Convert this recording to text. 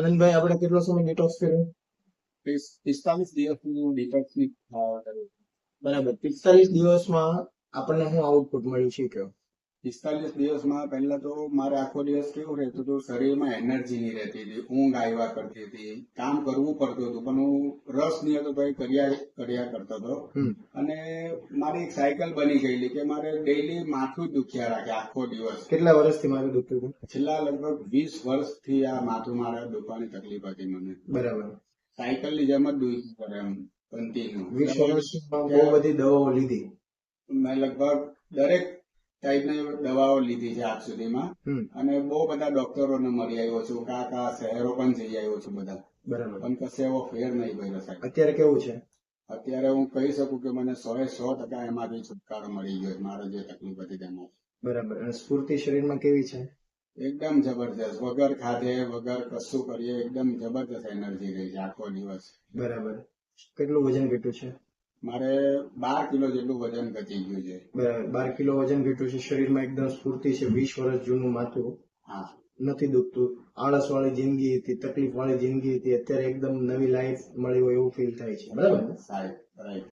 આનંદભાઈ, આપણે કેટલો સમય ડિટોક્સ કર્યું? 45 દિવસનું ડિટોક્સની બરાબર. 45 દિવસમાં આપણને શું આઉટપુટ મળ્યું છે કયો? 45 દિવસમાં પહેલા તો મારે આખો દિવસ કેવું રહેતું હતું, શરીરમાં એનર્જી નહીં રહેતી હતી, ઊંઘ આવ્યા કરતી હતી, કામ કરવું પડતું હતું, પણ હું રસ નહીં હતો તો એ કર્યા કરતો હતો. અને મારી એક સાયકલ બની ગયેલી કે મારે ડેઈલી માથું જ દુખ્યા રાખે આખો દિવસ. કેટલા વર્ષથી મારું દુખતું હતું? છેલ્લા લગભગ 20 વર્ષથી આ માથું મારા દુખવાની તકલીફ હતી મને. બરાબર. સાયકલની જેમ જ દુખ્યું કરે એમ કન્ટિન્યુ. 20 વર્ષમાં બહુ બધી દવાઓ લીધી? મેં લગભગ દરેક ટાઈપની દવાઓ લીધી છે આજ સુધીમાં, અને બહુ બધા ડોક્ટરોને મળી આવ્યો છું, કા શહેરો પણ જઈ આવ્યો છું બધા. બરાબર. પણ કશે એવો ફેર નહીં પડ્યો સાહેબ. અત્યારે કેવું છે? અત્યારે હું કહી શકું કે મને 100% એમાંથી છુટકારો મળી ગયો, મારે જે તકલીફ હતી તેમાં. બરાબર. અને સ્ફૂર્તિ શરીરમાં કેવી છે? એકદમ જબરજસ્ત, વગર ખાધે વગર કશું કરીએ એકદમ જબરજસ્ત એનર્જી રહી છે આખો દિવસ. બરાબર. કેટલું વજન ઘટ્યું છે? મારે 12 કિલો જેટલું વજન ઘટી ગયું છે. બરાબર. 12 કિલો વજન ઘટ્યું છે. શરીરમાં એકદમ સ્ફૂર્તિ છે. 20 વર્ષ જૂનું માથું હા, નથી દુખતું. આળસ વાળી જિંદગી હતી, તકલીફ વાળી જિંદગી હતી, અત્યારે એકદમ નવી લાઈફ મળી હોય એવું ફીલ થાય છે. બરાબર. સાહેબ રાઈટ.